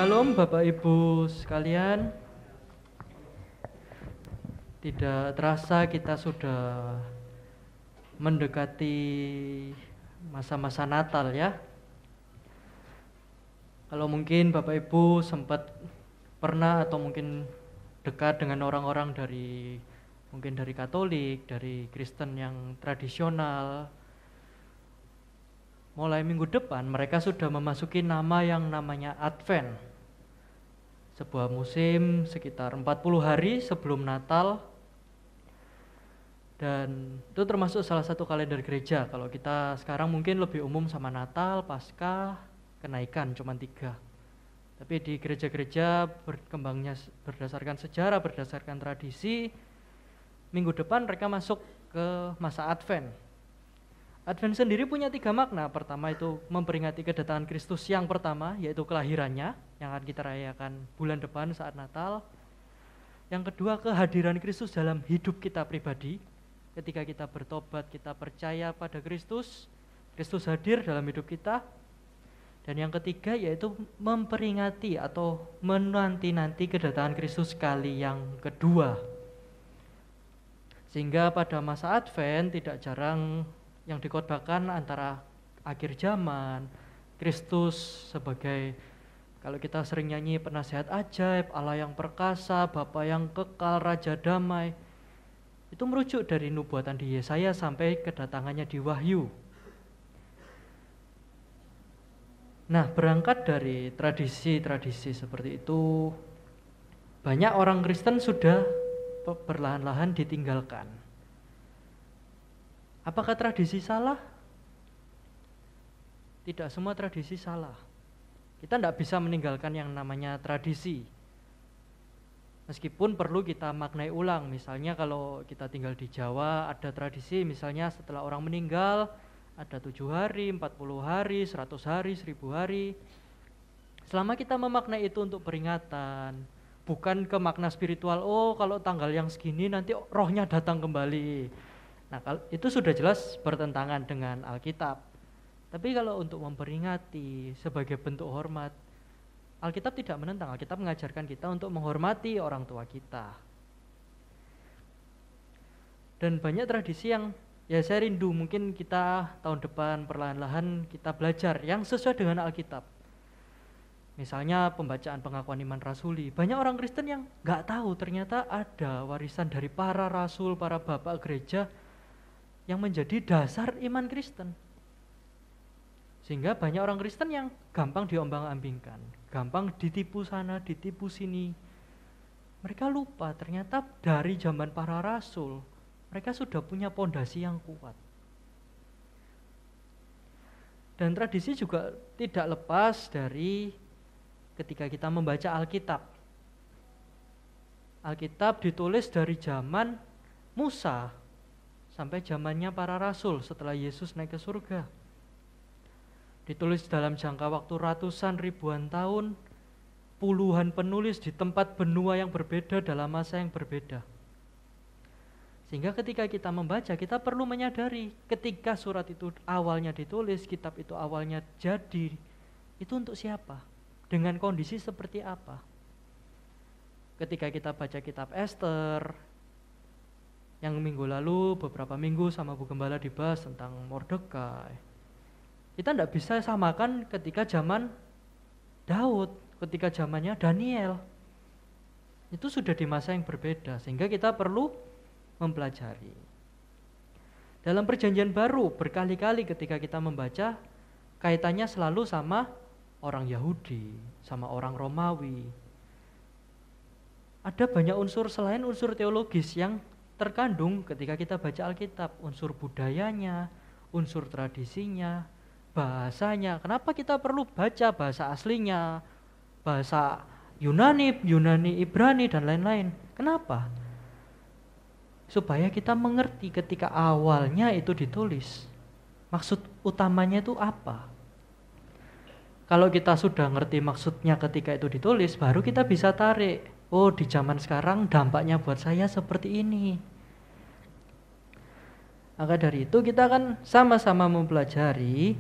Shalom Bapak Ibu sekalian. Tidak terasa kita sudah mendekati masa-masa Natal ya. Kalau mungkin Bapak Ibu sempat pernah atau mungkin dekat dengan orang-orang mungkin dari Katolik, dari Kristen yang tradisional, mulai minggu depan mereka sudah memasuki nama yang namanya Advent. Sebuah musim sekitar 40 hari sebelum Natal. Dan itu termasuk salah satu kalender gereja. Kalau kita sekarang mungkin lebih umum sama Natal, Paskah, kenaikan cuma 3. Tapi di gereja-gereja berkembangnya berdasarkan sejarah, berdasarkan tradisi, minggu depan mereka masuk ke masa Advent. Advent sendiri punya 3 makna. Pertama itu memperingati kedatangan Kristus yang pertama, yaitu kelahirannya, yang akan kita rayakan bulan depan saat Natal. Yang kedua, kehadiran Kristus dalam hidup kita pribadi. Ketika kita bertobat, kita percaya pada Kristus, Kristus hadir dalam hidup kita. Dan yang ketiga yaitu memperingati atau menanti-nanti kedatangan Kristus kali yang kedua. Sehingga pada masa Advent tidak jarang yang dikhotbahkan antara akhir zaman, Kristus sebagai, kalau kita sering nyanyi penasihat ajaib, Allah yang perkasa, Bapa yang kekal, Raja damai, itu merujuk dari nubuatan di Yesaya sampai kedatangannya di Wahyu. Nah, berangkat dari tradisi-tradisi seperti itu, banyak orang Kristen sudah perlahan-lahan ditinggalkan. Apakah tradisi salah? Tidak semua tradisi salah. Kita tidak bisa meninggalkan yang namanya tradisi. Meskipun perlu kita maknai ulang. Misalnya kalau kita tinggal di Jawa, ada tradisi misalnya setelah orang meninggal, ada 7 hari, 40 hari, 100 hari, 1000 hari. Selama kita memaknai itu untuk peringatan, bukan ke makna spiritual, oh kalau tanggal yang segini nanti rohnya datang kembali. Nah, itu sudah jelas bertentangan dengan Alkitab. Tapi kalau untuk memperingati sebagai bentuk hormat, Alkitab tidak menentang. Alkitab mengajarkan kita untuk menghormati orang tua kita. Dan banyak tradisi yang ya saya rindu, mungkin kita tahun depan perlahan-lahan kita belajar yang sesuai dengan Alkitab. Misalnya pembacaan pengakuan iman rasuli. Banyak orang Kristen yang gak tahu ternyata ada warisan dari para rasul, para bapak gereja yang menjadi dasar iman Kristen. Sehingga banyak orang Kristen yang gampang diombang-ambingkan, gampang ditipu sana, ditipu sini. Mereka lupa ternyata dari zaman para rasul, mereka sudah punya pondasi yang kuat. Dan tradisi juga tidak lepas dari ketika kita membaca Alkitab. Alkitab ditulis dari zaman Musa sampai zamannya para rasul setelah Yesus naik ke surga. Ditulis dalam jangka waktu ratusan ribuan tahun, puluhan penulis di tempat benua yang berbeda dalam masa yang berbeda. Sehingga ketika kita membaca, kita perlu menyadari ketika surat itu awalnya ditulis, kitab itu awalnya jadi, itu untuk siapa? Dengan kondisi seperti apa? Ketika kita baca kitab Ester, yang minggu lalu beberapa minggu sama Bu Gembala dibahas tentang Mordekai. Kita tidak bisa samakan ketika zaman Daud, ketika zamannya Daniel. Itu sudah di masa yang berbeda, sehingga kita perlu mempelajari. Dalam perjanjian baru, berkali-kali ketika kita membaca, kaitannya selalu sama orang Yahudi, sama orang Romawi. Ada banyak unsur selain unsur teologis yang terkandung ketika kita baca Alkitab. Unsur budayanya, unsur tradisinya, bahasanya. Kenapa kita perlu baca bahasa aslinya, bahasa Yunani, Ibrani, dan lain-lain? Kenapa? Supaya kita mengerti ketika awalnya itu ditulis, maksud utamanya itu apa. Kalau kita sudah ngerti maksudnya ketika itu ditulis, baru kita bisa tarik, oh di zaman sekarang dampaknya buat saya seperti ini. Maka dari itu kita akan sama-sama mempelajari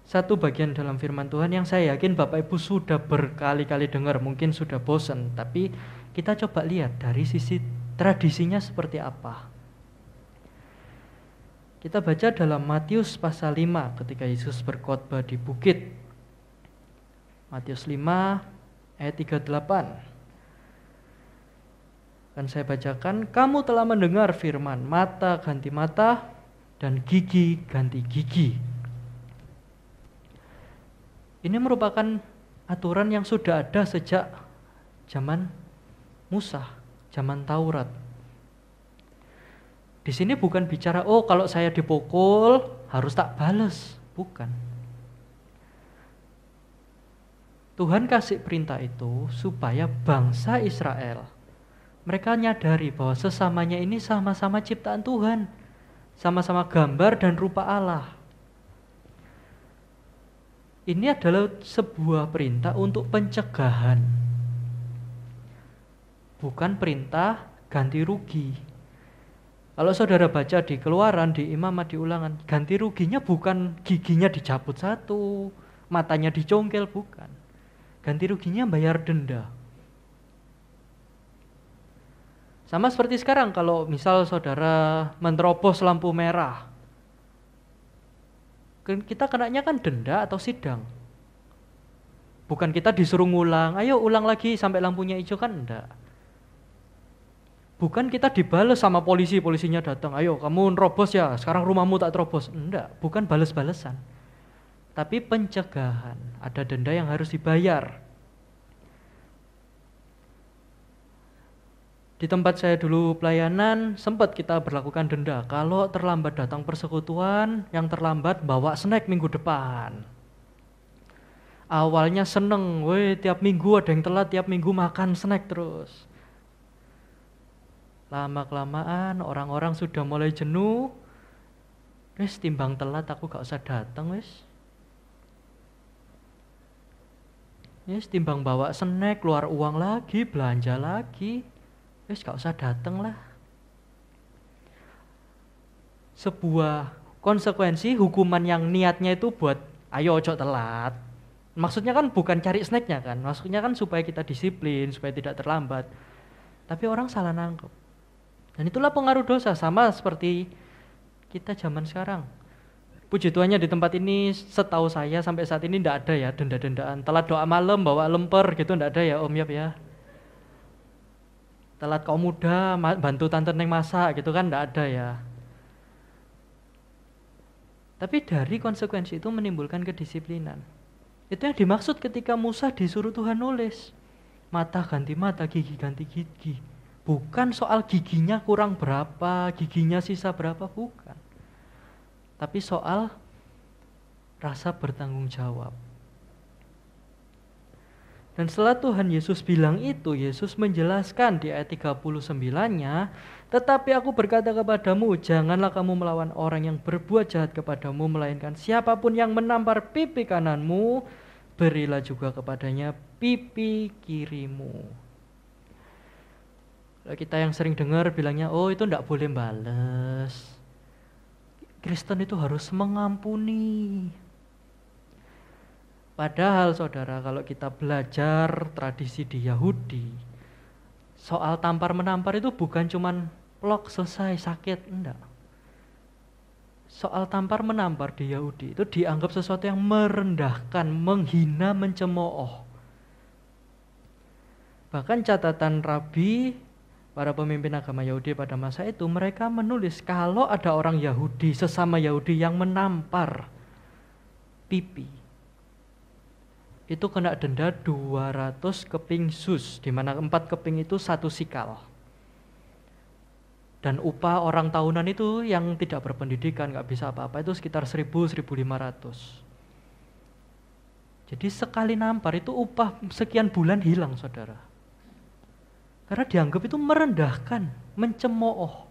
satu bagian dalam firman Tuhan yang saya yakin Bapak Ibu sudah berkali-kali dengar, mungkin sudah bosan, tapi kita coba lihat dari sisi tradisinya seperti apa. Kita baca dalam Matius pasal 5 ketika Yesus berkhotbah di bukit. Matius 5 ayat 38. Dan saya bacakan, kamu telah mendengar firman, mata ganti mata dan gigi ganti gigi. Ini merupakan aturan yang sudah ada sejak zaman Musa, zaman Taurat. Di sini bukan bicara, oh kalau saya dipukul harus tak balas, bukan. Tuhan kasih perintah itu supaya bangsa Israel, mereka nyadari bahwa sesamanya ini sama-sama ciptaan Tuhan, sama-sama gambar dan rupa Allah. Ini adalah sebuah perintah untuk pencegahan, bukan perintah ganti rugi. Kalau saudara baca di Keluaran, di Imamat, di Ulangan, ganti ruginya bukan giginya dicabut satu, matanya dicongkel, bukan. Ganti ruginya bayar denda. Sama seperti sekarang, kalau misal saudara menerobos lampu merah, kita kenanya kan denda atau sidang. Bukan kita disuruh ngulang, ayo ulang lagi sampai lampunya hijau, kan enggak. Bukan kita dibales sama polisinya datang, ayo kamu nerobos ya, sekarang rumahmu tak terobos. Enggak, bukan bales-balesan. Tapi pencegahan, ada denda yang harus dibayar. Di tempat saya dulu pelayanan, sempat kita berlakukan denda. Kalau terlambat datang persekutuan, yang terlambat bawa snack minggu depan. Awalnya seneng, weh tiap minggu ada yang telat, tiap minggu makan snack terus. Lama-kelamaan orang-orang sudah mulai jenuh. Wes timbang telat aku gak usah datang wes. Wes timbang bawa snack, keluar uang lagi, belanja lagi. Wes gak usah datang lah. Sebuah konsekuensi hukuman yang niatnya itu buat ayo ojo telat. Maksudnya kan bukan cari snacknya kan. Maksudnya kan supaya kita disiplin, supaya tidak terlambat. Tapi orang salah nangkep. Dan itulah pengaruh dosa, sama seperti kita zaman sekarang. Puji Tuhannya di tempat ini setahu saya sampai saat ini tidak ada ya denda-dendaan. Telat doa malam bawa lemper gitu tidak ada ya Om Yap ya. Telat kaum muda bantu tante neng masak gitu kan tidak ada ya. Tapi dari konsekuensi itu menimbulkan kedisiplinan. Itu yang dimaksud ketika Musa disuruh Tuhan nulis. Mata ganti mata, gigi ganti gigi. Bukan soal giginya kurang berapa, giginya sisa berapa, bukan. Tapi soal rasa bertanggung jawab. Dan setelah Tuhan Yesus bilang itu, Yesus menjelaskan di ayat 39-nya, tetapi aku berkata kepadamu, janganlah kamu melawan orang yang berbuat jahat kepadamu, melainkan siapapun yang menampar pipi kananmu, berilah juga kepadanya pipi kirimu. Kalau kita yang sering dengar bilangnya, oh itu tidak boleh balas. Kristen itu harus mengampuni. Padahal saudara, kalau kita belajar tradisi di Yahudi, soal tampar-menampar itu bukan cuman plok selesai sakit, enggak. soal tampar menampar di Yahudi itu dianggap sesuatu yang merendahkan, menghina, mencemooh. Bahkan catatan rabi, para pemimpin agama Yahudi pada masa itu, mereka menulis kalau ada orang Yahudi, sesama Yahudi yang menampar pipi, itu kena denda 200 keping sus, di mana 4 keping itu 1 sikal. Dan upah orang tahunan itu yang tidak berpendidikan, gak bisa apa-apa, itu sekitar 1.000-1.500. Jadi sekali nampar itu upah sekian bulan hilang, saudara. Karena dianggap itu merendahkan, mencemooh,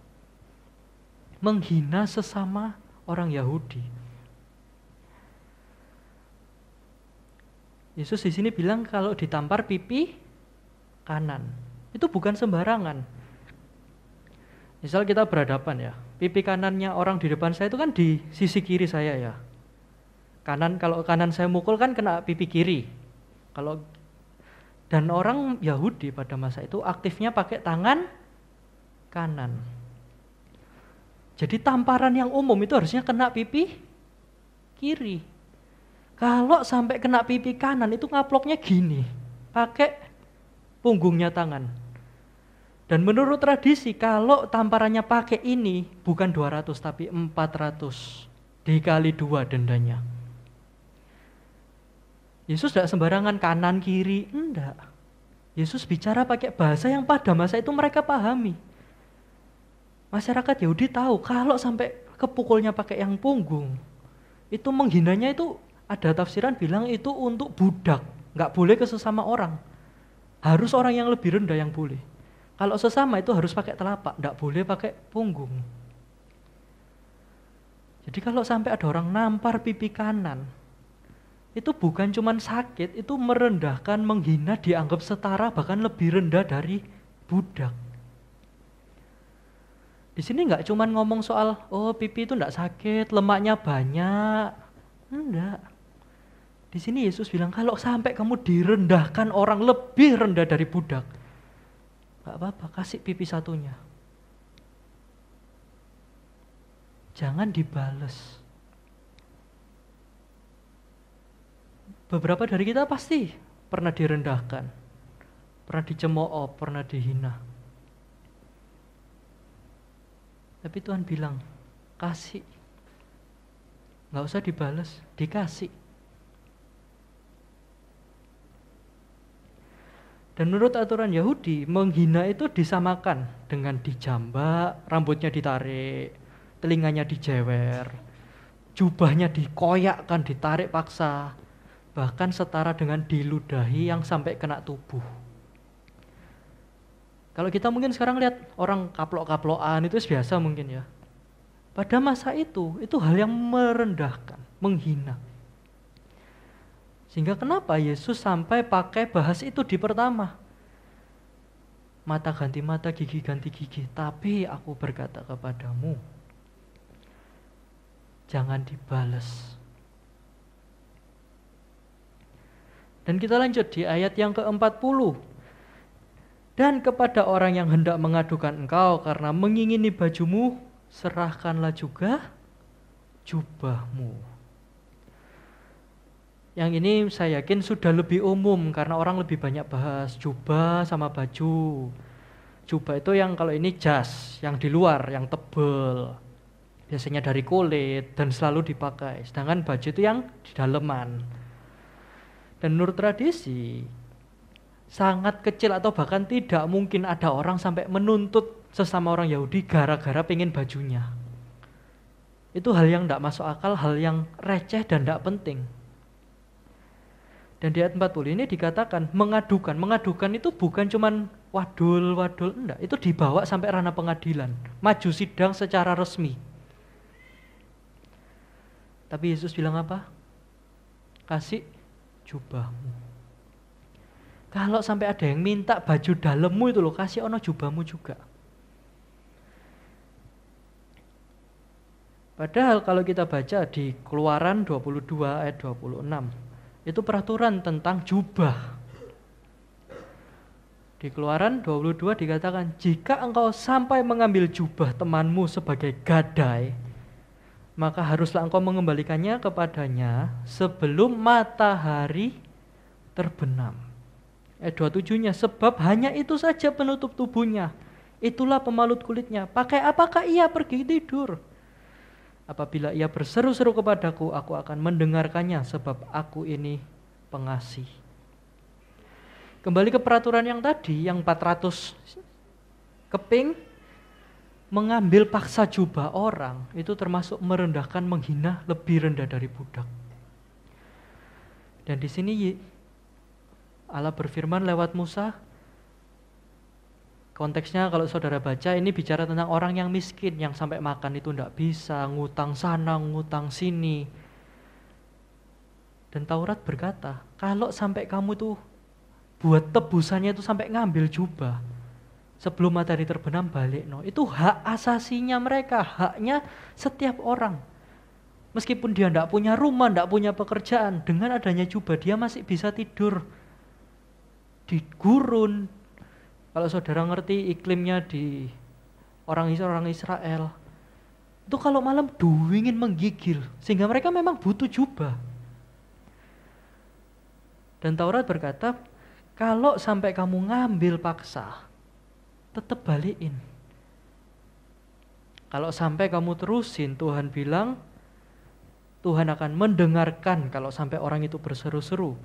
menghina sesama orang Yahudi. Yesus di sini bilang kalau ditampar pipi kanan, itu bukan sembarangan. Misal kita berhadapan ya, pipi kanannya orang di depan saya itu kan di sisi kiri saya ya. Kalau kanan saya mukul kan kena pipi kiri. Dan orang Yahudi pada masa itu aktifnya pakai tangan kanan. Jadi tamparan yang umum itu harusnya kena pipi kiri. Kalau sampai kena pipi kanan itu ngaploknya gini, pakai punggungnya tangan. Dan menurut tradisi kalau tamparannya pakai ini bukan 200 tapi 400 dikali 2 dendanya. Yesus tidak sembarangan kanan kiri, enggak. Yesus bicara pakai bahasa yang pada masa itu mereka pahami. Masyarakat Yahudi tahu kalau sampai kepukulnya pakai yang punggung, itu menghinanya itu ada tafsiran bilang itu untuk budak, enggak boleh ke sesama orang. Harus orang yang lebih rendah yang boleh. Kalau sesama itu harus pakai telapak, enggak boleh pakai punggung. Jadi kalau sampai ada orang nampar pipi kanan, itu bukan cuma sakit, itu merendahkan, menghina, dianggap setara, bahkan lebih rendah dari budak. Di sini enggak cuma ngomong soal, oh pipi itu enggak sakit, lemaknya banyak. Enggak. Di sini Yesus bilang, kalau sampai kamu direndahkan orang lebih rendah dari budak, gak apa-apa, kasih pipi satunya. Jangan dibales. Beberapa dari kita pasti pernah direndahkan, pernah dicemooh, pernah dihina. Tapi Tuhan bilang, kasih. Gak usah dibales, dikasih. Dan menurut aturan Yahudi, menghina itu disamakan dengan dijambak, rambutnya ditarik, telinganya dijewer, jubahnya dikoyakkan, ditarik paksa, bahkan setara dengan diludahi yang sampai kena tubuh. Kalau kita mungkin sekarang lihat orang kaplok-kaplokan itu biasa mungkin ya. Pada masa itu hal yang merendahkan, menghina. Sehingga kenapa Yesus sampai pakai bahas itu di pertama. Mata ganti mata, gigi ganti gigi. Tapi aku berkata kepadamu, jangan dibales. Dan kita lanjut di ayat yang ke-40. Dan kepada orang yang hendak mengadukan engkau karena mengingini bajumu, serahkanlah juga jubahmu. Yang ini saya yakin sudah lebih umum karena orang lebih banyak bahas jubah sama baju. Jubah itu yang kalau ini jas, yang di luar, yang tebal. Biasanya dari kulit dan selalu dipakai. Sedangkan baju itu yang di daleman. Dan menurut tradisi, sangat kecil atau bahkan tidak mungkin ada orang sampai menuntut sesama orang Yahudi gara-gara pengen bajunya. Itu hal yang tidak masuk akal, hal yang receh dan tidak penting. Dan di ayat 40 ini dikatakan mengadukan. Mengadukan itu bukan cuman wadul, enggak. Itu dibawa sampai ranah pengadilan. Maju sidang secara resmi. Tapi Yesus bilang apa? Kasih jubahmu. Kalau sampai ada yang minta baju dalammu itu loh, kasih ono jubahmu juga. Padahal kalau kita baca di Keluaran 22 ayat 26, itu peraturan tentang jubah. Di Keluaran 22 dikatakan, jika engkau sampai mengambil jubah temanmu sebagai gadai, maka haruslah engkau mengembalikannya kepadanya sebelum matahari terbenam. Ayat 27-nya, sebab hanya itu saja penutup tubuhnya, itulah pemalut kulitnya. Pakai apakah ia pergi tidur? Apabila ia berseru-seru kepadaku, aku akan mendengarkannya, sebab aku ini pengasih. Kembali ke peraturan yang tadi, yang 400 keping, mengambil paksa jubah orang, itu termasuk merendahkan, menghina, lebih rendah dari budak. Dan di sini Allah berfirman lewat Musa, konteksnya kalau saudara baca ini bicara tentang orang yang miskin, yang sampai makan itu tidak bisa, ngutang sana, ngutang sini. Dan Taurat berkata, kalau sampai kamu tuh buat tebusannya itu sampai ngambil jubah, sebelum matahari terbenam balik, itu hak asasinya mereka, haknya setiap orang. Meskipun dia tidak punya rumah, tidak punya pekerjaan, dengan adanya jubah dia masih bisa tidur di gurun. Kalau saudara ngerti iklimnya di orang Israel, itu kalau malam dingin menggigil, sehingga mereka memang butuh jubah. Dan Taurat berkata, kalau sampai kamu ngambil paksa, tetap balikin. Kalau sampai kamu terusin, Tuhan bilang, Tuhan akan mendengarkan kalau sampai orang itu berseru-seru.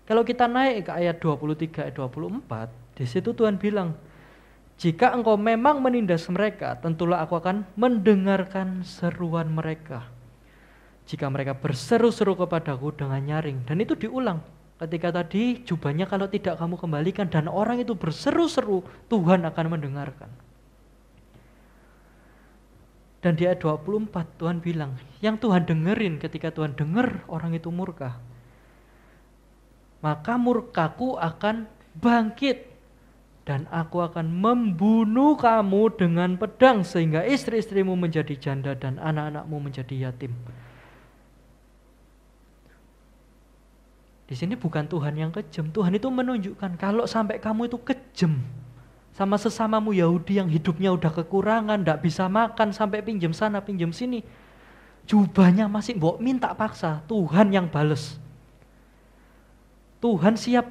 Kalau kita naik ke ayat 23, ayat 24, di situ Tuhan bilang, jika engkau memang menindas mereka, tentulah aku akan mendengarkan seruan mereka. Jika mereka berseru-seru kepadaku dengan nyaring. Dan itu diulang. Ketika tadi jubahnya kalau tidak kamu kembalikan dan orang itu berseru-seru, Tuhan akan mendengarkan. Dan di ayat 24 Tuhan bilang, yang Tuhan dengerin ketika Tuhan dengar orang itu murka, maka murkaku akan bangkit dan aku akan membunuh kamu dengan pedang sehingga istri-istrimu menjadi janda dan anak-anakmu menjadi yatim. Di sini bukan Tuhan yang kejam. Tuhan itu menunjukkan kalau sampai kamu itu kejam sama sesamamu Yahudi yang hidupnya udah kekurangan, tidak bisa makan, sampai pinjam sana pinjam sini, jubahnya masih mbok minta paksa, Tuhan yang bales. Tuhan siap,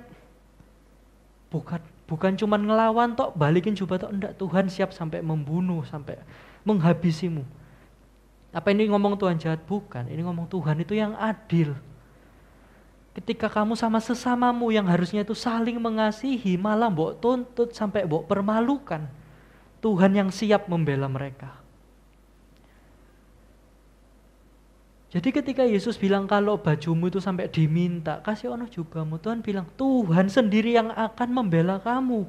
bukan cuma ngelawan tok, balikin jubah tok, enggak. Tuhan siap sampai membunuh, sampai menghabisimu. Apa ini ngomong Tuhan jahat? Bukan, ini ngomong Tuhan itu yang adil. Ketika kamu sama sesamamu yang harusnya itu saling mengasihi, malah mbok tuntut sampai mbok permalukan. Tuhan yang siap membela mereka. Jadi ketika Yesus bilang kalau bajumu itu sampai diminta, kasih ono jubahmu, Tuhan bilang Tuhan sendiri yang akan membela kamu.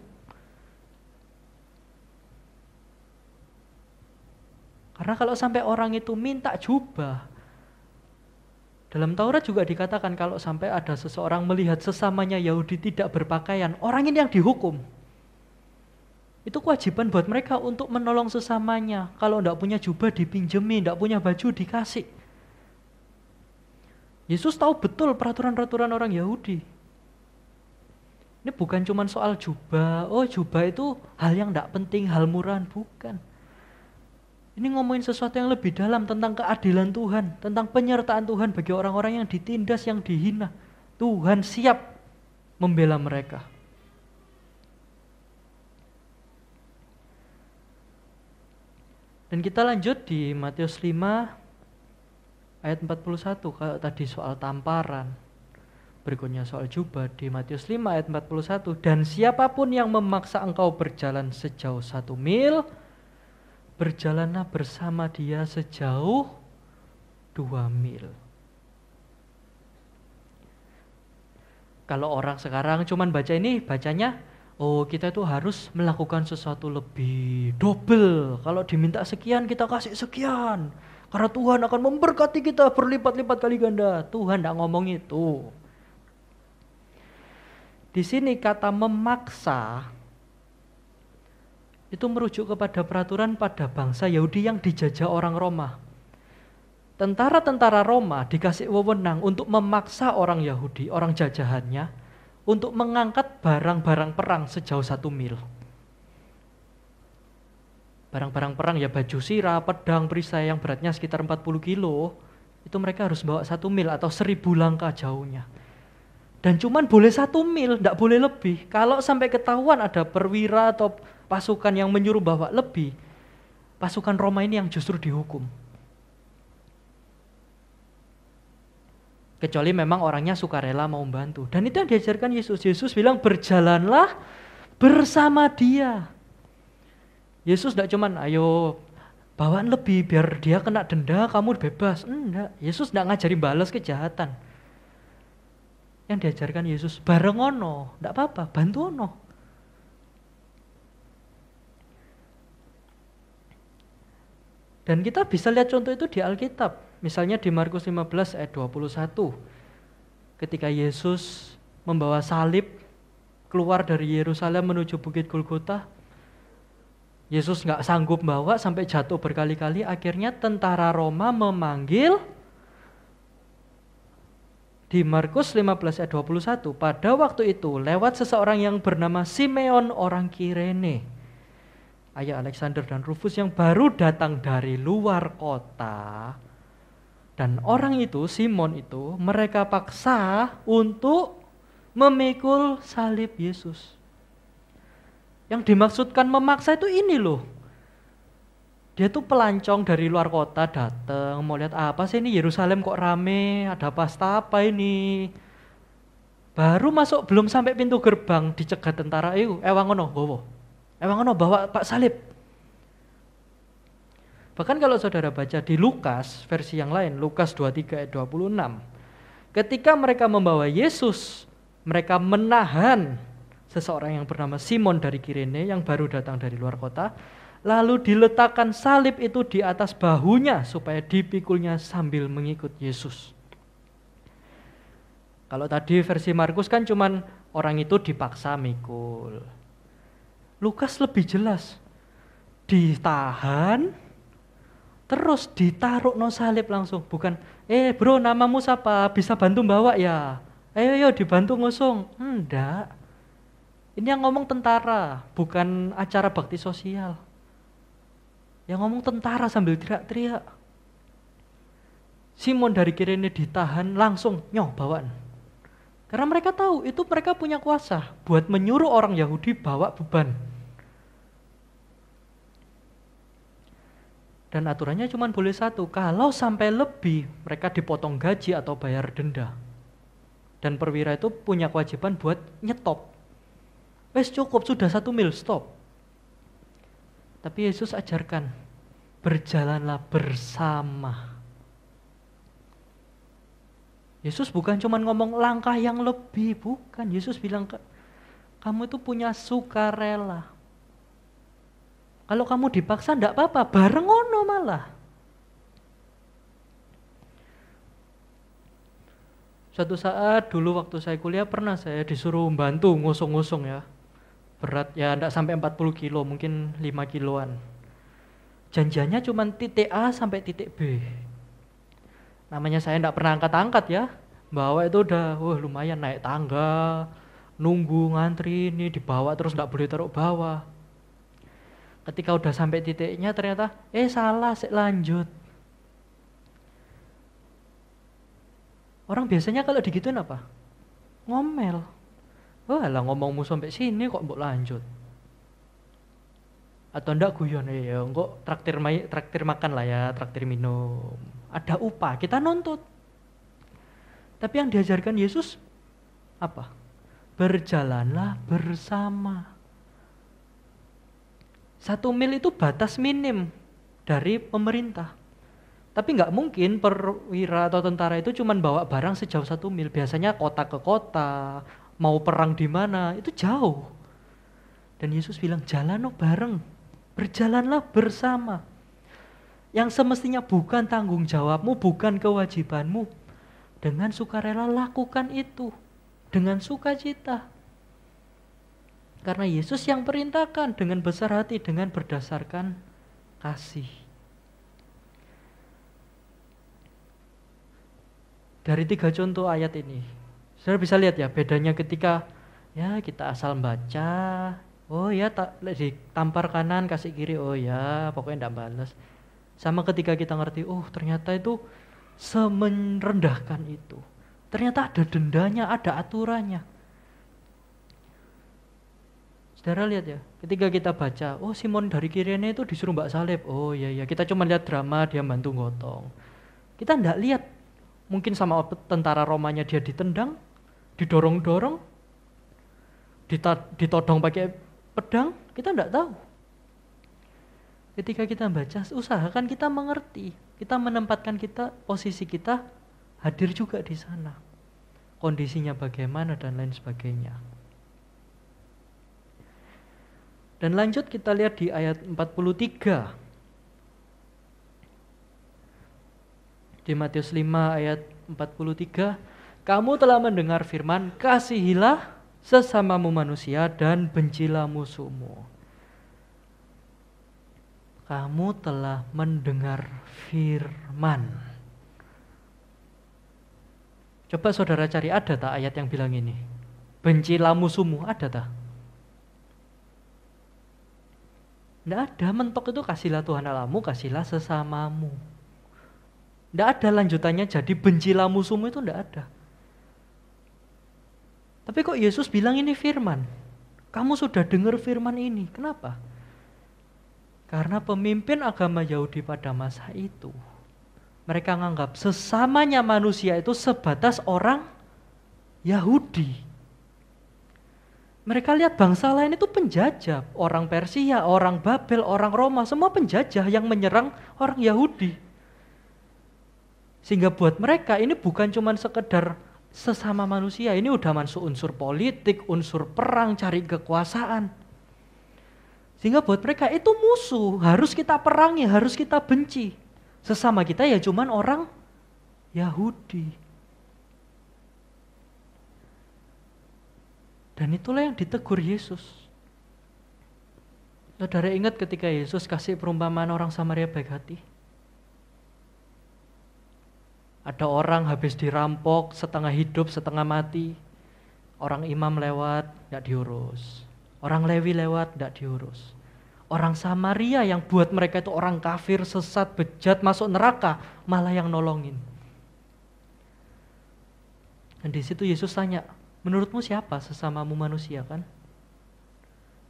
Karena kalau sampai orang itu minta jubah, dalam Taurat juga dikatakan kalau sampai ada seseorang melihat sesamanya Yahudi tidak berpakaian, orang ini yang dihukum. Itu kewajiban buat mereka untuk menolong sesamanya. Kalau tidak punya jubah dipinjemin, tidak punya baju dikasih. Yesus tahu betul peraturan-peraturan orang Yahudi. Ini bukan cuma soal jubah. Oh, jubah itu hal yang tidak penting, hal murahan, bukan. Ini ngomongin sesuatu yang lebih dalam tentang keadilan Tuhan, tentang penyertaan Tuhan bagi orang-orang yang ditindas, yang dihina. Tuhan siap membela mereka. Dan kita lanjut di Matius 5 ayat 41, kalau tadi soal tamparan, berikutnya soal jubah di Matius 5 ayat 41, dan siapapun yang memaksa engkau berjalan sejauh 1 mil, berjalanlah bersama dia sejauh 2 mil. Kalau orang sekarang cuman baca ini, bacanya, oh kita itu harus melakukan sesuatu lebih double. Kalau diminta sekian, kita kasih sekian. Karena Tuhan akan memberkati kita berlipat-lipat kali ganda. Tuhan tidak ngomong itu. Di sini kata memaksa itu merujuk kepada peraturan pada bangsa Yahudi yang dijajah orang Roma. Tentara-tentara Roma dikasih wewenang untuk memaksa orang Yahudi, orang jajahannya, untuk mengangkat barang-barang perang sejauh 1 mil. barang-barang perang ya baju sirah, pedang, perisai yang beratnya sekitar 40 kilo, itu mereka harus bawa 1 mil atau 1000 langkah jauhnya. Dan cuman boleh 1 mil, tidak boleh lebih. Kalau sampai ketahuan ada perwira atau pasukan yang menyuruh bawa lebih, pasukan Roma ini yang justru dihukum. Kecuali memang orangnya sukarela mau membantu. Dan itu yang diajarkan Yesus. Yesus bilang berjalanlah bersama dia. Yesus tidak cuman ayo bawaan lebih biar dia kena denda kamu bebas. Enggak, Yesus tidak ngajari balas kejahatan. Yang diajarkan Yesus bareng ono, tidak apa-apa, bantu ono. Dan kita bisa lihat contoh itu di Alkitab. Misalnya di Markus 15 ayat 21. Ketika Yesus membawa salib keluar dari Yerusalem menuju Bukit Golgota, Yesus nggak sanggup bawa sampai jatuh berkali-kali. Akhirnya tentara Roma memanggil, di Markus 15 ayat 21, pada waktu itu lewat seseorang yang bernama Simeon orang Kirene, ayah Alexander dan Rufus yang baru datang dari luar kota. Dan orang itu, Simon itu, mereka paksa untuk memikul salib Yesus. Yang dimaksudkan memaksa itu ini loh. Dia tuh pelancong dari luar kota datang, mau lihat apa sih ini Yerusalem kok rame, ada pesta apa ini. Baru masuk belum sampai pintu gerbang dicegat tentara, ewangono gowo. Ewangono bawa Pak salib. Bahkan kalau saudara baca di Lukas, versi yang lain, Lukas 23 ayat 26. Ketika mereka membawa Yesus, mereka menahan seseorang yang bernama Simon dari Kirene yang baru datang dari luar kota. Lalu diletakkan salib itu di atas bahunya supaya dipikulnya sambil mengikut Yesus. Kalau tadi versi Markus kan cuman orang itu dipaksa mikul. Lukas lebih jelas. Ditahan, terus ditaruh no salib langsung. Bukan, bro namamu siapa? Bisa bantu bawa ya? Ayo dibantu ngusung. Enggak. Ini yang ngomong tentara, bukan acara bakti sosial. Yang ngomong tentara sambil teriak-teriak. Simon dari Kirene ditahan langsung bawaan. Karena mereka tahu itu mereka punya kuasa buat menyuruh orang Yahudi bawa beban. Dan aturannya cuma boleh 1. Kalau sampai lebih mereka dipotong gaji atau bayar denda. Dan perwira itu punya kewajiban buat nyetop. Wes cukup, sudah 1 mil, stop. Tapi Yesus ajarkan, berjalanlah bersama. Yesus bukan cuma ngomong langkah yang lebih, bukan. Yesus bilang, kamu itu punya sukarela. Kalau kamu dipaksa enggak apa-apa, bareng ono malah. Suatu saat dulu waktu saya kuliah pernah saya disuruh bantu ngusung-ngusung ya. Berat ya enggak sampai 40 kilo, mungkin 5 kiloan. Janjiannya cuma titik A sampai titik B. Namanya saya enggak pernah angkat-angkat ya. Bawa itu udah lumayan naik tangga, nunggu ngantri ini dibawa terus enggak boleh taruh bawah. Ketika udah sampai titiknya ternyata salah, lanjut. Orang biasanya kalau digituin apa? Ngomel. Lah ngomongmu sampai sini kok mbok lanjut. Atau ndak guyon kok traktir makan lah ya, traktir minum. Ada upah, kita nuntut. Tapi yang diajarkan Yesus apa? Berjalanlah bersama. 1 mil itu batas minim dari pemerintah. Tapi nggak mungkin perwira atau tentara itu cuma bawa barang sejauh 1 mil. Biasanya kota ke kota, mau perang di mana, itu jauh. Dan Yesus bilang, jalan bareng, berjalanlah bersama. Yang semestinya bukan tanggung jawabmu, bukan kewajibanmu. Dengan sukarela lakukan itu, dengan sukacita. Karena Yesus yang perintahkan dengan besar hati, dengan berdasarkan kasih. Dari 3 contoh ayat ini, saudara bisa lihat ya bedanya ketika ya kita asal baca, Oh ya, ditampar kanan kasih kiri, oh ya pokoknya ndak balas. Sama ketika kita ngerti, oh ternyata itu semerendahkan itu. Ternyata ada dendanya, ada aturannya. Saudara lihat ya, ketika kita baca, oh Simon dari Kirene itu disuruh mbak salib. Oh iya, kita cuma lihat drama dia bantu gotong. Kita ndak lihat, mungkin sama tentara Romanya dia ditendang, didorong-dorong, ditodong pakai pedang, kita ndak tahu. Ketika kita baca, usahakan kita mengerti, kita menempatkan posisi kita hadir juga di sana. Kondisinya bagaimana dan lain sebagainya. Dan lanjut kita lihat di ayat 43. Di Matius 5 ayat 43, kamu telah mendengar firman, kasihilah sesamamu manusia dan bencilah musuhmu. Kamu telah mendengar firman. Coba saudara cari, ada tak ayat yang bilang ini? Bencilah musuhmu, ada tak? Tidak ada, mentok itu kasihlah Tuhan Allahmu, kasihlah sesamamu. Tidak ada lanjutannya jadi bencilah musuhmu, itu tidak ada. Tapi kok Yesus bilang ini firman? Kamu sudah dengar firman ini, kenapa? Karena pemimpin agama Yahudi pada masa itu, mereka menganggap sesamanya manusia itu sebatas orang Yahudi. Mereka lihat bangsa lain itu penjajah, orang Persia, orang Babel, orang Roma, semua penjajah yang menyerang orang Yahudi. Sehingga buat mereka ini bukan cuma sekedar sesama manusia, ini udah masuk unsur politik, unsur perang, cari kekuasaan. Sehingga buat mereka itu musuh, harus kita perangi, harus kita benci. Sesama kita ya cuman orang Yahudi. Dan itulah yang ditegur Yesus. Saudara ingat ketika Yesus kasih perumpamaan orang Samaria baik hati? Ada orang habis dirampok, setengah hidup, setengah mati. Orang imam lewat, tidak diurus. Orang Lewi lewat, tidak diurus. Orang Samaria yang buat mereka itu orang kafir, sesat, bejat, masuk neraka, malah yang nolongin. Dan di situ Yesus tanya, menurutmu siapa sesamamu manusia kan?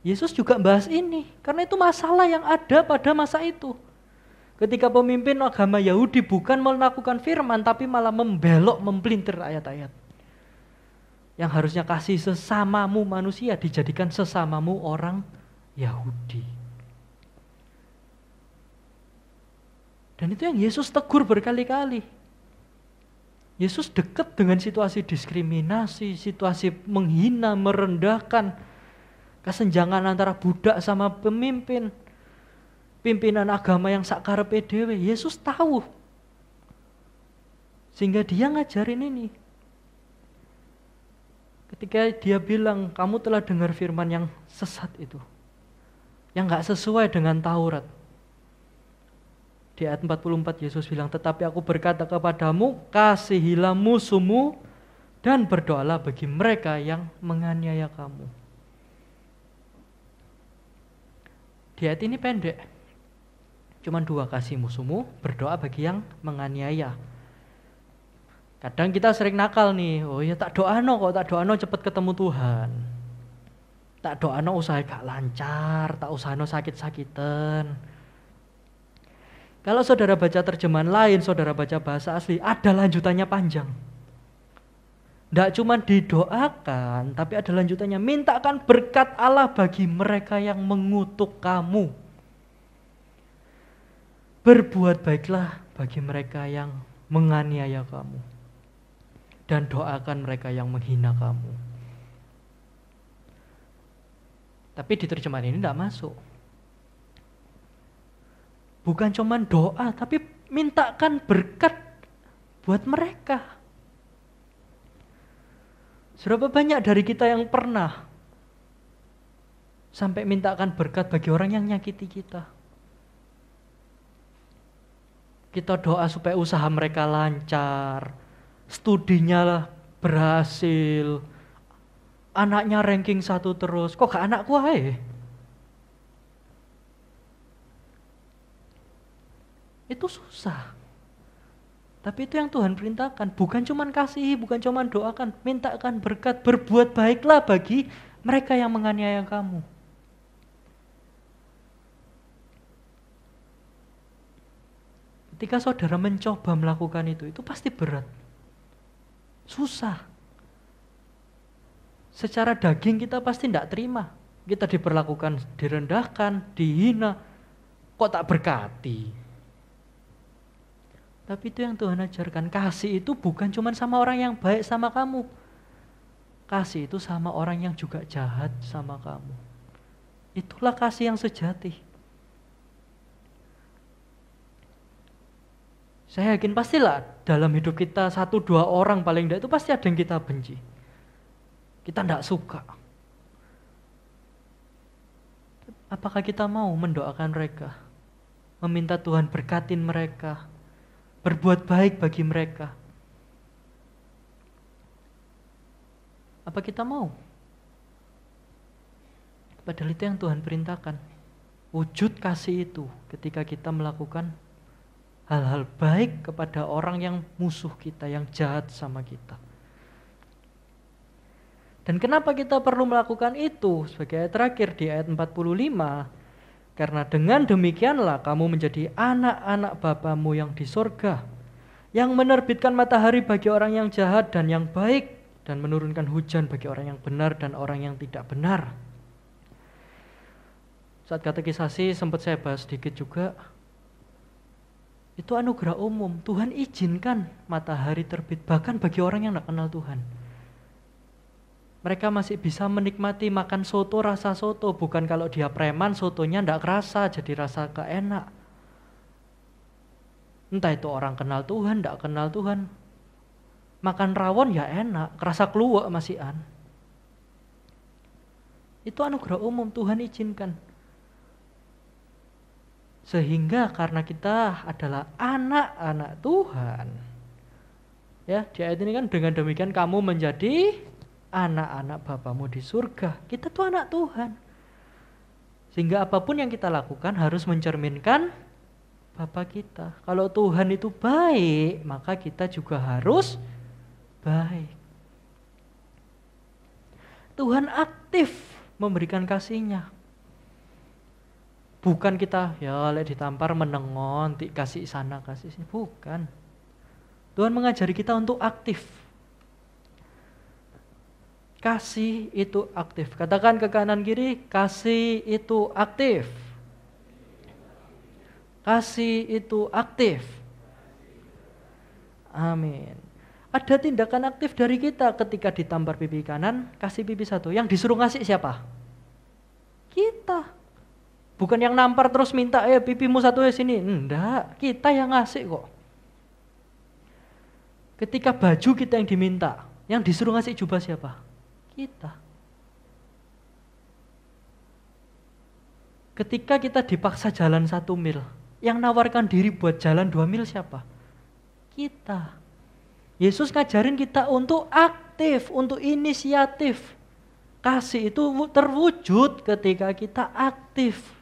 Yesus juga bahas ini, karena itu masalah yang ada pada masa itu. Ketika pemimpin agama Yahudi bukan melakukan firman, tapi malah membelok, mempelintir ayat-ayat. Yang harusnya kasih sesamamu manusia, dijadikan sesamamu orang Yahudi. Dan itu yang Yesus tegur berkali-kali. Yesus dekat dengan situasi diskriminasi, situasi menghina, merendahkan, kesenjangan antara budak sama pemimpin, pimpinan agama yang sakarepe dhewe. Yesus tahu, sehingga dia ngajarin ini. Ketika dia bilang, kamu telah dengar firman yang sesat itu, yang gak sesuai dengan Taurat. Di ayat 44 Yesus bilang, tetapi aku berkata kepadamu, kasihilah musuhmu dan berdoalah bagi mereka yang menganiaya kamu. Di ayat ini pendek, cuman 2, kasih musuhmu, berdoa bagi yang menganiaya. Kadang kita sering nakal nih, oh ya tak doano kok, tak doano cepet ketemu Tuhan. Tak doano usaha gak lancar, tak usahano sakit-sakitan. Kalau saudara baca terjemahan lain, saudara baca bahasa asli, ada lanjutannya panjang. Tidak cuma didoakan, tapi ada lanjutannya. Mintakan berkat Allah bagi mereka yang mengutuk kamu. Berbuat baiklah bagi mereka yang menganiaya kamu. Dan doakan mereka yang menghina kamu. Tapi di terjemahan ini tidak masuk. Bukan cuma doa, tapi mintakan berkat buat mereka. Berapa banyak dari kita yang pernah sampai mintakan berkat bagi orang yang nyakiti kita? Kita doa supaya usaha mereka lancar, studinya berhasil, anaknya ranking 1 terus, kok gak anakku ae? Itu susah. Tapi itu yang Tuhan perintahkan, bukan cuma kasihi, bukan cuma doakan, mintakan berkat, berbuat baiklah bagi mereka yang menganiaya kamu. Ketika saudara mencoba melakukan itu pasti berat. Susah. Secara daging kita pasti tidak terima. Kita diperlakukan, direndahkan, dihina. Kok tak berkati? Tapi itu yang Tuhan ajarkan. Kasih itu bukan cuma sama orang yang baik sama kamu. Kasih itu sama orang yang juga jahat sama kamu. Itulah kasih yang sejati. Saya yakin pastilah dalam hidup kita 1-2 orang paling tidak itu pasti ada yang kita benci. Kita tidak suka. Apakah kita mau mendoakan mereka? Meminta Tuhan berkatin mereka? Berbuat baik bagi mereka? Apa kita mau? Padahal itu yang Tuhan perintahkan. Wujud kasih itu ketika kita melakukan hal-hal baik kepada orang yang musuh kita, yang jahat sama kita. Dan kenapa kita perlu melakukan itu? Sebagai ayat terakhir di ayat 45, karena dengan demikianlah kamu menjadi anak-anak Bapamu yang di sorga, yang menerbitkan matahari bagi orang yang jahat dan yang baik, dan menurunkan hujan bagi orang yang benar dan orang yang tidak benar. Saat katekisasi sempat saya bahas sedikit juga, itu anugerah umum. Tuhan izinkan matahari terbit bahkan bagi orang yang tidak kenal Tuhan. Mereka masih bisa menikmati makan soto, rasa soto. Bukan kalau dia preman, sotonya tidak kerasa, jadi rasa gak enak. Entah itu orang kenal Tuhan, tidak kenal Tuhan. Makan rawon ya enak, kerasa keluak masihan. Itu anugerah umum, Tuhan izinkan. Sehingga karena kita adalah anak-anak Tuhan. Ya, di ayat ini kan dengan demikian kamu menjadi anak-anak Bapamu di surga. Kita tuh anak Tuhan. Sehingga apapun yang kita lakukan harus mencerminkan Bapa kita. Kalau Tuhan itu baik, maka kita juga harus baik. Tuhan aktif memberikan kasih-Nya. Bukan kita ya lek ditampar menengon, kasih sana kasih sini. Bukan. Tuhan mengajari kita untuk aktif. Kasih itu aktif. Katakan ke kanan kiri, kasih itu aktif. Kasih itu aktif. Amin. Ada tindakan aktif dari kita ketika ditampar pipi kanan, kasih pipi satu. Yang disuruh ngasih siapa? Kita. Bukan yang nampar terus minta, pipimu satu ya sini. Enggak, kita yang ngasih kok. Ketika baju kita yang diminta, yang disuruh ngasih jubah siapa? Kita. Ketika kita dipaksa jalan 1 mil, yang nawarkan diri buat jalan 2 mil siapa? Kita. Yesus ngajarin kita untuk aktif, untuk inisiatif. Kasih itu terwujud ketika kita aktif.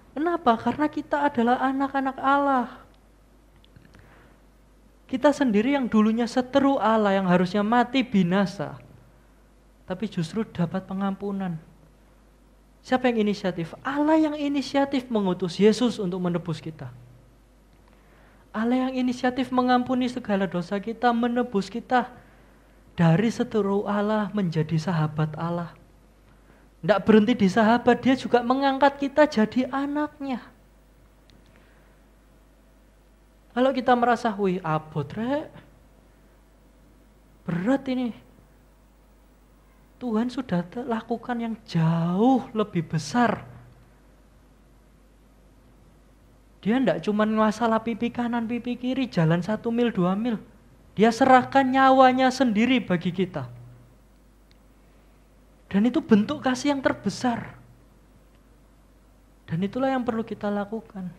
Kenapa? Karena kita adalah anak-anak Allah. Kita sendiri yang dulunya seteru Allah, yang harusnya mati binasa, tapi justru dapat pengampunan. Siapa yang inisiatif? Allah yang inisiatif mengutus Yesus untuk menebus kita. Allah yang inisiatif mengampuni segala dosa kita, menebus kita dari seteru Allah menjadi sahabat Allah. Tidak berhenti di sahabat, dia juga mengangkat kita jadi anaknya. Kalau kita merasa, wih abot rek, berat ini. Tuhan sudah lakukan yang jauh lebih besar. Dia tidak cuma masalah pipi kanan, pipi kiri, jalan 1 mil, 2 mil. Dia serahkan nyawanya sendiri bagi kita. Dan itu bentuk kasih yang terbesar. Dan itulah yang perlu kita lakukan.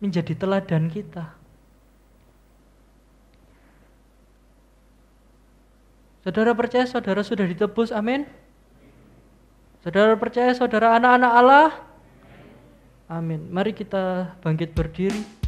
Menjadi teladan kita. Saudara percaya saudara sudah ditebus, amin. Saudara percaya saudara anak-anak Allah, amin. Mari kita bangkit berdiri.